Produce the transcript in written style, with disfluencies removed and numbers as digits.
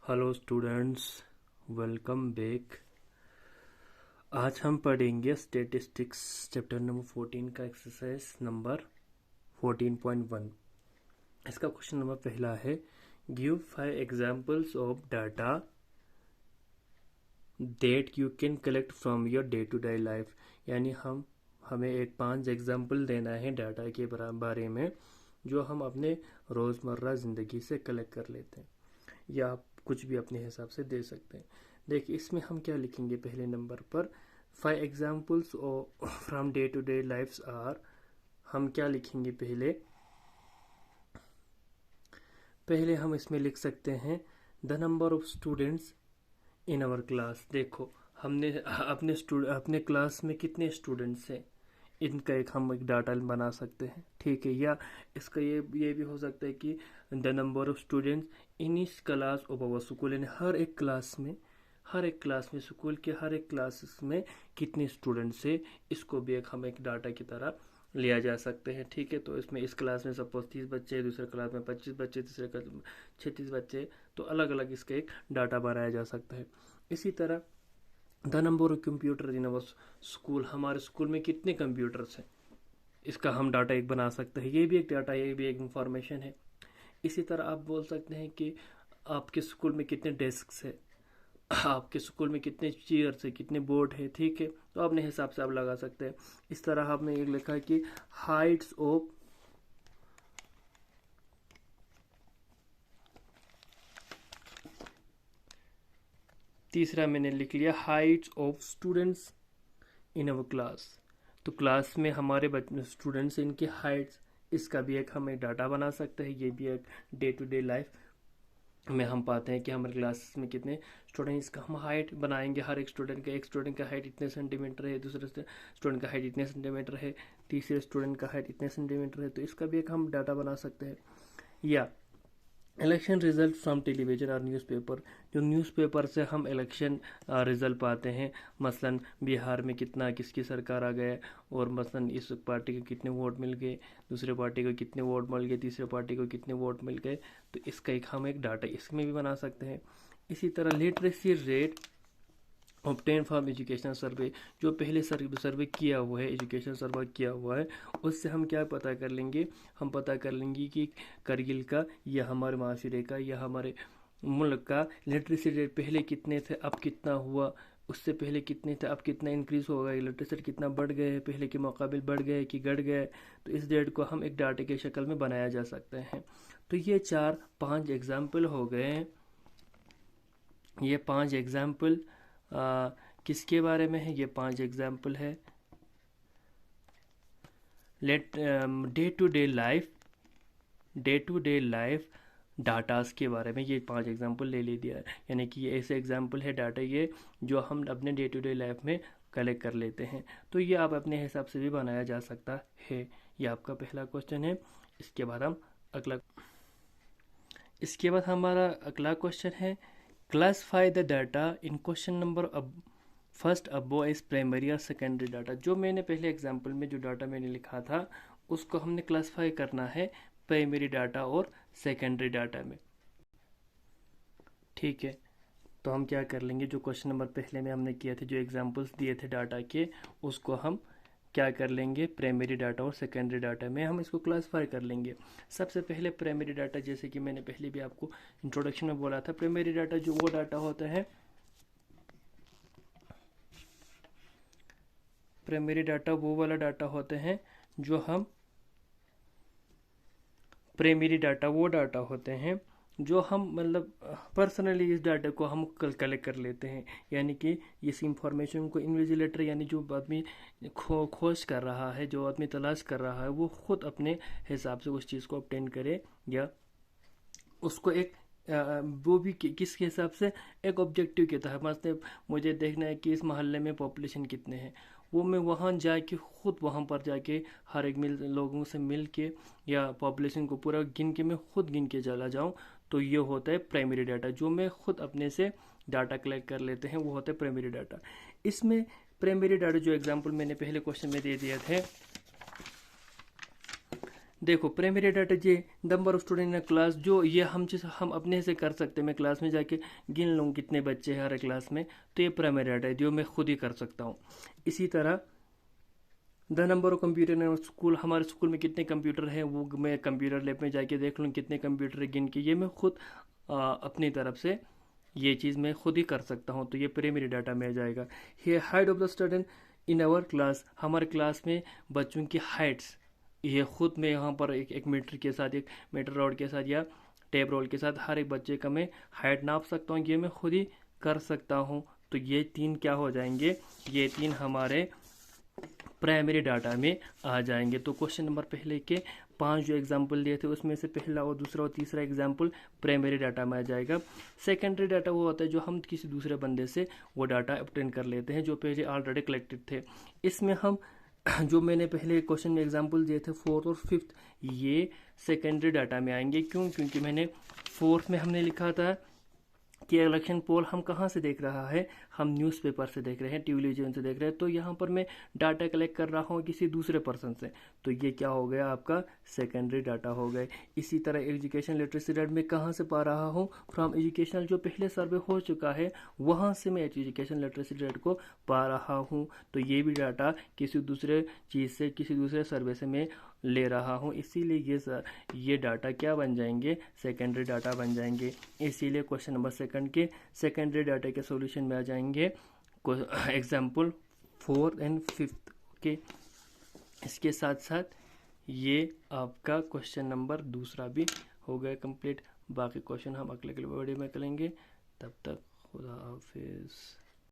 Hello students, welcome back. आज हम पढ़ेंगे स्टैटिस्टिक्स चैप्टर नंबर 14 का एक्सरसाइज नंबर 14.1। इसका क्वेश्चन नंबर पहला है, give 5 examples of data that you can collect from your day to day life. यानी हमें एक 5 एग्जांपल देना है डाटा के बारे में जो हम अपने रोज़मर्रा ज़िंदगी से कलेक्ट कर लेते हैं, या आप कुछ भी अपने हिसाब से दे सकते हैं। देखिए इसमें हम क्या लिखेंगे। पहले नंबर पर 5 examples from day to day lifes are, हम क्या लिखेंगे। पहले हम इसमें लिख सकते हैं the number of students in our class. देखो हमने अपने क्लास में कितने स्टूडेंट्स हैं, इनका हम एक डाटा बना सकते हैं। ठीक है, या इसका ये भी हो सकता है कि द नंबर ऑफ स्टूडेंट्स इन इस क्लास ऑफ अवर स्कूल। यानी हर एक क्लास में स्कूल के हर एक क्लासेस में कितने स्टूडेंट्स है, इसको भी हम एक डाटा की तरह लिया जा सकते हैं। ठीक है, तो इसमें इस क्लास में सपोज 30 बच्चे, दूसरे क्लास में 25 बच्चे, तीसरे क्लास में 36 बच्चे, तो अलग अलग इसका एक डाटा बनाया जा सकता है। इसी तरह the number of computer in our school, हमारे स्कूल में कितने कंप्यूटर्स हैं, इसका हम डाटा एक बना सकते हैं। ये भी एक डाटा है, ये भी एक इंफॉर्मेशन है। इसी तरह आप बोल सकते हैं कि आपके स्कूल में कितने डेस्क है, आपके स्कूल में कितने चेयर्स है, कितने बोर्ड है। ठीक है, तो अपने हिसाब से आप लगा सकते हैं। इस तरह आपने एक लिखा है कि हाइट्स ऑफ तीसरा मैंने लिख लिया Heights of students in our class. तो क्लास में हमारे स्टूडेंट्स इनकी हाइट्स, इसका भी एक हम एक डाटा बना सकते हैं। ये भी एक डे टू डे लाइफ में हम पाते हैं कि हमारे क्लास में कितने स्टूडेंट, इसका हम हाइट बनाएंगे। हर एक स्टूडेंट का हाइट इतने सेंटीमीटर है, दूसरे स्टूडेंट का हाइट इतने सेंटीमीटर है, तीसरे स्टूडेंट का हाइट इतने सेंटीमीटर है, तो इसका भी एक हम डाटा बना सकते हैं। या इलेक्शन रिजल्ट फ्रॉम टेलीविजन और न्यूज़पेपर, जो न्यूज़पेपर से हम इलेक्शन रिजल्ट पाते हैं। मसलन बिहार में कितना किसकी सरकार आ गया, और मसलन इस पार्टी को कितने वोट मिल गए, दूसरे पार्टी को कितने वोट मिल गए, तीसरे पार्टी को कितने वोट मिल गए, तो इसका हम एक डाटा इसमें भी बना सकते हैं। इसी तरह literacy rate obtain from education survey, जो पहले सर्वे किया हुआ है, एजुकेशन सर्वे किया हुआ है, उससे हम क्या पता कर लेंगे। हम पता कर लेंगे कि करगिल का या हमारे माशरे का या हमारे मुल्क का लिटरेसी रेट पहले कितने थे, अब कितना हुआ, उससे पहले कितने थे, अब कितना इंक्रीज हो गया, लिटरेसी रेट कितना बढ़ गए हैं, पहले के मुकाबिल बढ़ गए कि घट गए। तो इस डेट को हम एक डाटे के शक्ल में बनाया जा सकते हैं। तो ये 4-5 एग्जाम्पल हो गए हैं। ये 5 एग्जाम्पल किसके बारे में है, ये 5 एग्जाम्पल है day to day life datas के बारे में। ये 5 एग्जाम्पल ले दिया है, यानी कि ये ऐसे एग्जाम्पल है डाटा ये जो हम अपने डे टू डे लाइफ में कलेक्ट कर लेते हैं। तो ये आप अपने हिसाब से भी बनाया जा सकता है। ये आपका पहला क्वेश्चन है। इसके बाद हमारा अगला क्वेश्चन है, classify the data in question number first above is primary और सेकेंडरी डाटा। जो मैंने पहले एग्जांपल में जो डाटा मैंने लिखा था उसको हमने क्लासिफाई करना है प्राइमरी डाटा और सेकेंडरी डाटा में। ठीक है, तो हम क्या कर लेंगे, जो क्वेश्चन नंबर पहले में हमने किए थे, जो एग्जांपल्स दिए थे डाटा के, उसको हम क्या कर लेंगे, प्राइमरी डाटा और सेकेंडरी डाटा में हम इसको क्लासिफाई कर लेंगे। सबसे पहले प्राइमरी डाटा, जैसे कि मैंने पहले भी आपको इंट्रोडक्शन में बोला था, प्राइमरी डाटा जो वो डाटा होता है, प्राइमरी डाटा वो वाला डाटा होते हैं जो हम प्राइमरी डाटा वो डाटा होते हैं जो हम मतलब पर्सनली इस डाटा को हम कलेक्ट कर लेते हैं। यानी कि इस इंफॉर्मेशन को इन्विजिलेटर, यानी जो आदमी खोज कर रहा है, जो आदमी तलाश कर रहा है, वो खुद अपने हिसाब से उस चीज़ को ऑब्टेन करे, या उसको एक वो भी किसके हिसाब से, एक ऑब्जेक्टिव के तहत। मतलब मुझे देखना है कि इस मोहल्ले में पॉपुलेशन कितने हैं, वो मैं वहाँ जाके खुद वहाँ पर जाके हर एक लोगों से मिल के या पॉपुलेशन को पूरा गिन के मैं खुद गिन के चला जाऊँ, तो ये होता है प्राइमरी डाटा। जो मैं खुद अपने से डाटा कलेक्ट कर लेते हैं वो होता है प्राइमरी डाटा। इसमें प्राइमरी डाटा जो एग्जांपल मैंने पहले क्वेश्चन में दे दिए थे, देखो primary data J number of student in class, जो ये हम अपने से कर सकते हैं। मैं क्लास में जाके गिन लूँ कितने बच्चे हैं हर क्लास में, तो ये प्राइमरी डाटा है जो मैं खुद ही कर सकता हूँ। इसी तरह the number of computer in school, हमारे स्कूल में कितने कंप्यूटर हैं वो मैं कंप्यूटर लैब में जाके देख लूँ कितने कंप्यूटर है, गिन के ये मैं खुद अपनी तरफ से ये चीज़ मैं खुद ही कर सकता हूँ, तो ये प्राइमरी डाटा में आ जाएगा। ये height of the student in our class, हमारे क्लास में बच्चों की हाइट्स, ये खुद मैं यहाँ पर एक मीटर के साथ, एक मीटर रोड के साथ या टेप रोल के साथ हर एक बच्चे का मैं हाइट नाप सकता हूँ, ये मैं खुद ही कर सकता हूँ। तो ये तीन क्या हो जाएंगे, ये तीन हमारे प्राइमरी डाटा में आ जाएंगे। तो क्वेश्चन नंबर पहले के 5 जो एग्जाम्पल दिए थे उसमें से पहला और दूसरा और तीसरा एग्जाम्पल प्राइमरी डाटा में आ जाएगा। सेकेंडरी डाटा वो होता है जो हम किसी दूसरे बंदे से वो डाटा ऑब्टेन कर लेते हैं जो पहले ऑलरेडी कलेक्टेड थे। इसमें हम जो मैंने पहले क्वेश्चन में एग्जाम्पल दिए थे 4th और 5th, ये सेकेंडरी डाटा में आएंगे। क्यों? क्योंकि मैंने 4th में हमने लिखा था कि इलेक्शन पोल हम कहाँ से देख रहा है, हम न्यूज़पेपर से देख रहे हैं, टेलीविजन से देख रहे हैं। तो यहाँ पर मैं डाटा कलेक्ट कर रहा हूँ किसी दूसरे पर्सन से, तो ये क्या हो गया आपका सेकेंडरी डाटा हो गए। इसी तरह एजुकेशन लिटरेसी रेट में कहाँ से पा रहा हूँ, फ्रॉम एजुकेशनल, जो पहले सर्वे हो चुका है वहाँ से मैं एजुकेशन लिटरेसी रेट को पा रहा हूँ। तो ये भी डाटा किसी दूसरे चीज़ से, किसी दूसरे सर्वे से मैं ले रहा हूँ, इसीलिए ये डाटा क्या बन जाएंगे, सेकेंडरी डाटा बन जाएंगे। इसीलिए क्वेश्चन नंबर सेकंड के सेकेंडरी डाटा के सॉल्यूशन में आ जाएंगे एग्जाम्पल 4 and 5th। ओके, इसके साथ साथ ये आपका क्वेश्चन नंबर दूसरा भी हो गया कंप्लीट। बाकी क्वेश्चन हम अगले वीडियो में करेंगे। तब तक खुदा हाफिज़।